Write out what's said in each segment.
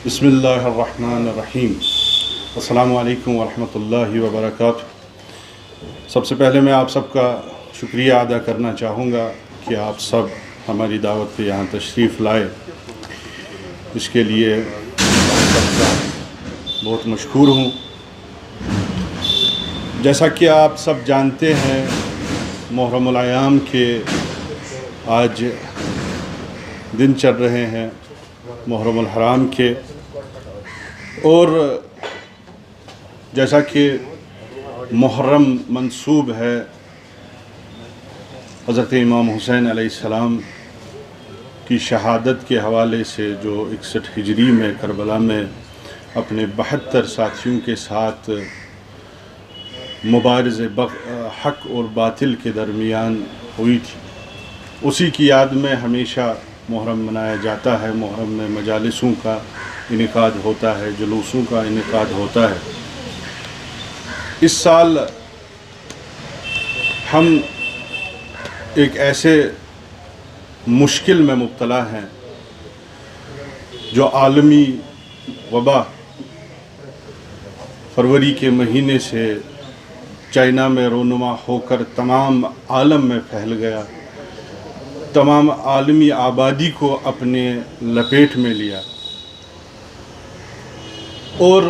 بسم اللہ الرحمن الرحیم۔ السلام علیکم ورحمۃ اللہ وبرکاتہ۔ سب سے پہلے میں آپ سب کا شکریہ ادا کرنا چاہوں گا کہ آپ سب ہماری دعوت پہ یہاں تشریف لائے، اس کے لیے آپ سب کا بہت مشکور ہوں۔ جیسا کہ آپ سب جانتے ہیں، محرم الایام کے آج دن چل رہے ہیں، محرم الحرام کے، اور جیسا کہ محرم منسوب ہے حضرت امام حسین علیہ السلام کی شہادت کے حوالے سے، جو 61 ہجری میں کربلا میں اپنے 72 ساتھیوں کے ساتھ مبارزے حق اور باطل کے درمیان ہوئی تھی، اسی کی یاد میں ہمیشہ محرم منایا جاتا ہے۔ محرم میں مجالسوں کا انعقاد ہوتا ہے، جلوسوں کا انعقاد ہوتا ہے۔ اس سال ہم ایک ایسے مشکل میں مبتلا ہیں جو عالمی وبا فروری کے مہینے سے چائنا میں رونما ہو کر تمام عالم میں پھیل گیا، تمام عالمی آبادی کو اپنے لپیٹ میں لیا، اور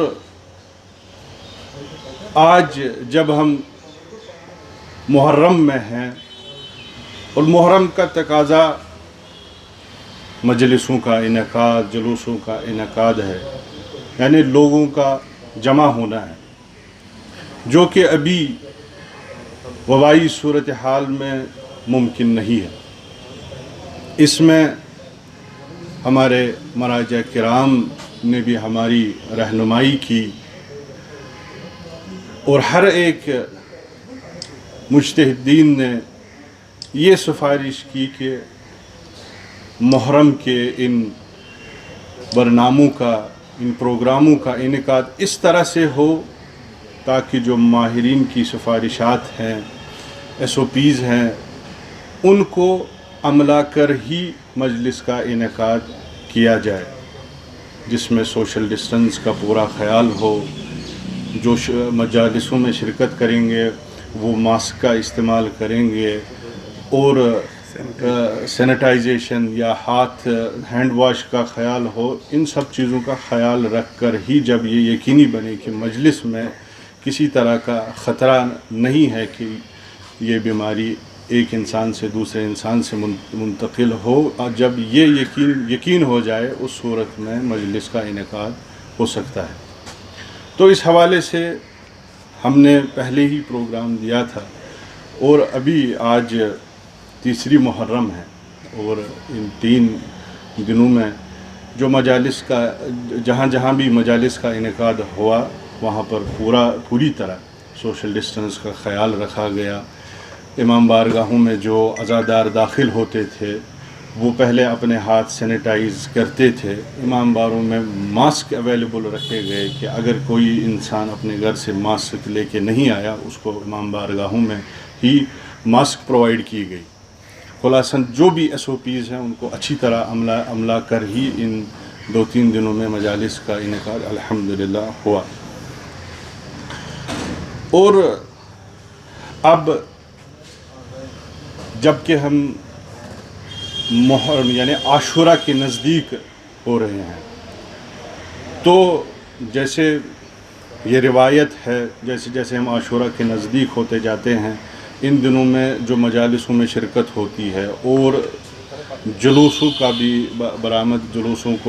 آج جب ہم محرم میں ہیں اور محرم کا تقاضا مجلسوں کا انعقاد، جلوسوں کا انعقاد ہے، یعنی لوگوں کا جمع ہونا ہے، جو کہ ابھی وبائی صورتحال میں ممکن نہیں ہے۔ اس میں ہمارے مراجع کرام نے بھی ہماری رہنمائی کی، اور ہر ایک مجتہدین نے یہ سفارش کی کہ محرم کے ان برناموں کا، ان پروگراموں کا انعقاد اس طرح سے ہو تاکہ جو ماہرین کی سفارشات ہیں، SOPs ہیں، ان کو عملا کر ہی مجلس کا انعقاد کیا جائے، جس میں سوشل ڈسٹنس کا پورا خیال ہو۔ جو مجالسوں میں شرکت کریں گے وہ ماسک کا استعمال کریں گے، اور سینیٹائزیشن یا ہینڈ واش کا خیال ہو۔ ان سب چیزوں کا خیال رکھ کر ہی جب یہ یقینی بنے کہ مجلس میں کسی طرح کا خطرہ نہیں ہے کہ یہ بیماری ایک انسان سے دوسرے انسان سے منتقل ہو، اور جب یہ یقین ہو جائے، اس صورت میں مجلس کا انعقاد ہو سکتا ہے۔ تو اس حوالے سے ہم نے پہلے ہی پروگرام دیا تھا، اور ابھی آج تیسری محرم ہے، اور ان 3 دنوں میں جو مجالس کا جہاں بھی مجالس کا انعقاد ہوا، وہاں پر پوری طرح سوشل ڈسٹنس کا خیال رکھا گیا۔ امام بارگاہوں میں جو عزادار داخل ہوتے تھے وہ پہلے اپنے ہاتھ سینیٹائز کرتے تھے۔ امام باروں میں ماسک اویلیبل رکھے گئے کہ اگر کوئی انسان اپنے گھر سے ماسک لے کے نہیں آیا، اس کو امام بارگاہوں میں ہی ماسک پرووائڈ کی گئی۔ خلاصاً جو بھی SOPs ہیں ان کو اچھی طرح عملہ کر ہی ان 2-3 دنوں میں مجالس کا انعقاد الحمدللہ ہوا۔ اور اب جب کہ ہم محرم یعنی عاشورہ کے نزدیک ہو رہے ہیں، تو جیسے یہ روایت ہے، جیسے ہم عاشورہ کے نزدیک ہوتے جاتے ہیں، ان دنوں میں جو مجالسوں میں شرکت ہوتی ہے، اور جلوسوں کو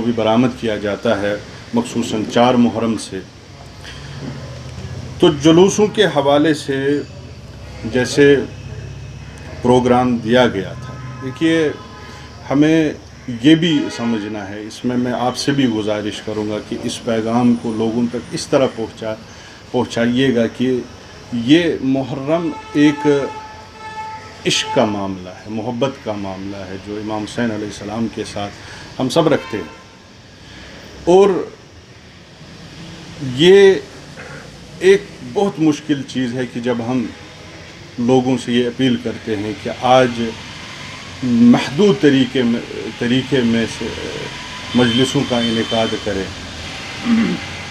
بھی برآمد کیا جاتا ہے، مخصوصاً 4 محرم سے۔ تو جلوسوں کے حوالے سے جیسے پروگرام دیا گیا تھا، دیکھیے ہمیں یہ بھی سمجھنا ہے، اس میں آپ سے بھی گزارش کروں گا کہ اس پیغام کو لوگوں تک اس طرح پہنچائیے گا کہ یہ محرم ایک عشق کا معاملہ ہے، محبت کا معاملہ ہے، جو امام حسین علیہ السلام کے ساتھ ہم سب رکھتے ہیں، اور یہ ایک بہت مشکل چیز ہے کہ جب ہم لوگوں سے یہ اپیل کرتے ہیں کہ آج محدود طریقے میں سے مجلسوں کا انعقاد کریں،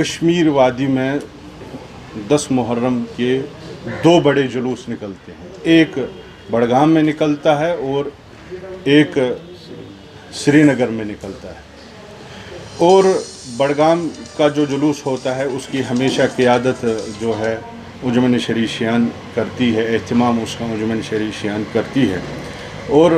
کشمیر وادی میں 10 محرم کے 2 بڑے جلوس نکلتے ہیں، ایک بڑگام میں نکلتا ہے اور ایک سری نگر میں نکلتا ہے۔ اور بڑگام کا جو جلوس ہوتا ہے اس کی ہمیشہ قیادت جو ہے انجمن شرعی شیعان کرتی ہے، اہتمام اس کا انجمن شرعی شیعان کرتی ہے۔ اور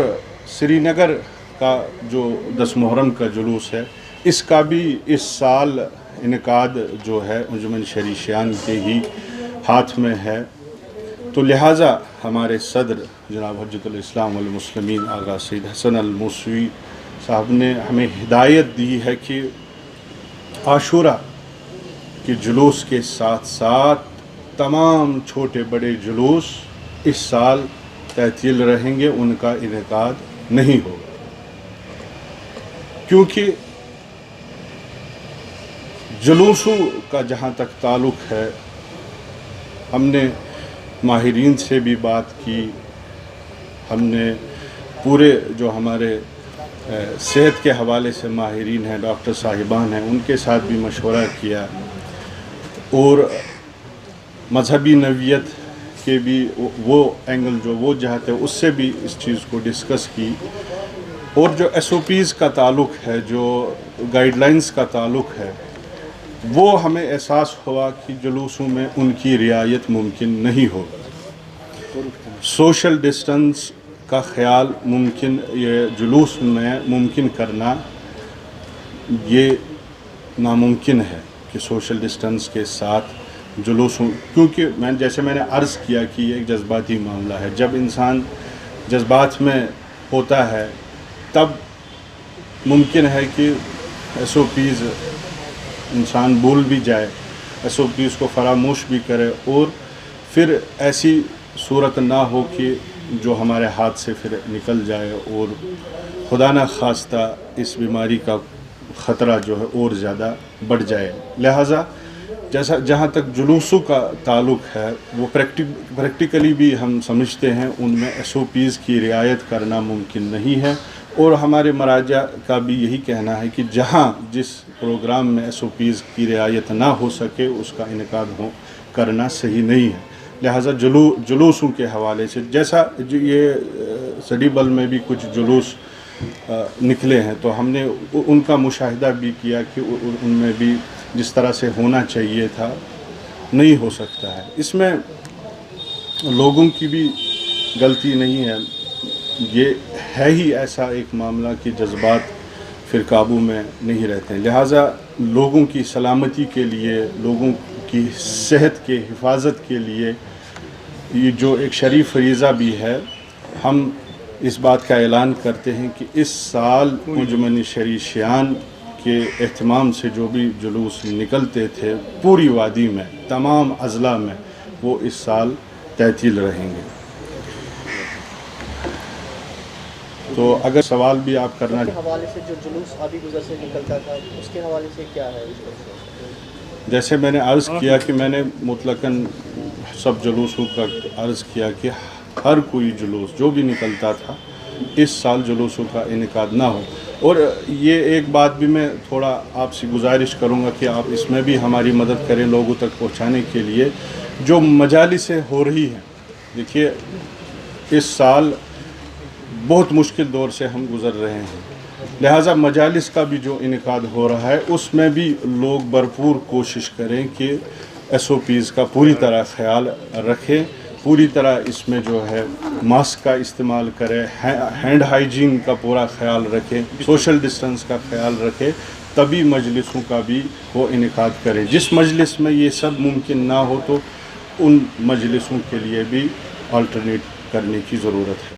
سری نگر کا جو 10 محرم کا جلوس ہے اس کا بھی اس سال انعقاد جو ہے انجمن شرعی شیعان کے ہی ہاتھ میں ہے، تو لہٰذا ہمارے صدر جناب حجت الاسلام والمسلمین آغا سید حسن الموسوی صاحب نے ہمیں ہدایت دی ہے کہ عاشورہ کے جلوس کے ساتھ ساتھ تمام چھوٹے بڑے جلوس اس سال تعطیل رہیں گے، ان کا انعقاد نہیں ہوگا، کیونکہ جلوسوں کا جہاں تک تعلق ہے ہم نے ماہرین سے بھی بات کی، ہم نے پورے جو ہمارے صحت کے حوالے سے ماہرین ہیں، ڈاکٹر صاحبان ہیں، ان کے ساتھ بھی مشورہ کیا، اور مذہبی نوعیت کے بھی وہ اینگل جو وہ جہت ہے اس سے بھی اس چیز کو ڈسکس کی، اور جو SOPs کا تعلق ہے، جو گائیڈ لائنز کا تعلق ہے، وہ ہمیں احساس ہوا کہ جلوسوں میں ان کی رعایت ممکن نہیں ہوگی۔ سوشل ڈسٹنس کا خیال ممکن یہ جلوس میں ممکن کرنا یہ ناممکن ہے کہ سوشل ڈسٹنس کے ساتھ جلوسوں، کیونکہ جیسے میں نے عرض کیا کہ یہ ایک جذباتی معاملہ ہے، جب انسان جذبات میں ہوتا ہے تب ممکن ہے کہ SOPs انسان بھول بھی جائے، SOPs کو فراموش بھی کرے، اور پھر ایسی صورت نہ ہو کہ جو ہمارے ہاتھ سے پھر نکل جائے اور خدا نہ خواستہ اس بیماری کا خطرہ جو ہے اور زیادہ بڑھ جائے۔ لہٰذا جہاں تک جلوسوں کا تعلق ہے وہ پریکٹیکلی بھی ہم سمجھتے ہیں ان میں SOPs کی رعایت کرنا ممکن نہیں ہے، اور ہمارے مراجع کا بھی یہی کہنا ہے کہ جہاں جس پروگرام میں SOPs کی رعایت نہ ہو سکے اس کا انعقاد کرنا صحیح نہیں ہے۔ لہٰذا جلوسوں کے حوالے سے جیسا یہ سڈی بل میں بھی کچھ جلوس نکلے ہیں تو ہم نے ان کا مشاہدہ بھی کیا کہ ان میں بھی جس طرح سے ہونا چاہیے تھا نہیں ہو سکتا ہے۔ اس میں لوگوں کی بھی غلطی نہیں ہے، یہ ہے ہی ایسا ایک معاملہ کہ جذبات پھر قابو میں نہیں رہتے ہیں، لہٰذا لوگوں کی سلامتی کے لیے، لوگوں کی صحت کے حفاظت کے لیے یہ جو ایک شرعی فریضہ بھی ہے، ہم اس بات کا اعلان کرتے ہیں کہ اس سال انجمن شرعی شیعان کے اہتمام سے جو بھی جلوس نکلتے تھے پوری وادی میں، تمام اضلاع میں، وہ اس سال تعطیل رہیں گے۔ تو اگر سوال بھی آپ کرنا کے حوالے سے جو جلوس آبی گزر سے نکلتا تھا اس کے حوالے سے کیا ہے؟ جیسے میں نے عرض کیا کہ میں نے مطلقاً سب جلوسوں کا عرض کیا کہ ہر کوئی جلوس جو بھی نکلتا تھا اس سال جلوسوں کا انعقاد نہ ہو، اور یہ ایک بات بھی میں تھوڑا آپ سے گزارش کروں گا کہ آپ اس میں بھی ہماری مدد کریں لوگوں تک پہنچانے کے لیے، جو مجالسیں ہو رہی ہیں۔ دیکھیے اس سال بہت مشکل دور سے ہم گزر رہے ہیں، لہٰذا مجالس کا بھی جو انعقاد ہو رہا ہے اس میں بھی لوگ بھرپور کوشش کریں کہ SOPs کا پوری طرح خیال رکھیں، پوری طرح اس میں جو ہے ماسک کا استعمال کریں، ہینڈ ہائیجین کا پورا خیال رکھیں، سوشل ڈسٹنس کا خیال رکھیں، تبھی مجلسوں کا بھی وہ انعقاد کریں۔ جس مجلس میں یہ سب ممکن نہ ہو تو ان مجلسوں کے لیے بھی آلٹرنیٹ کرنے کی ضرورت ہے۔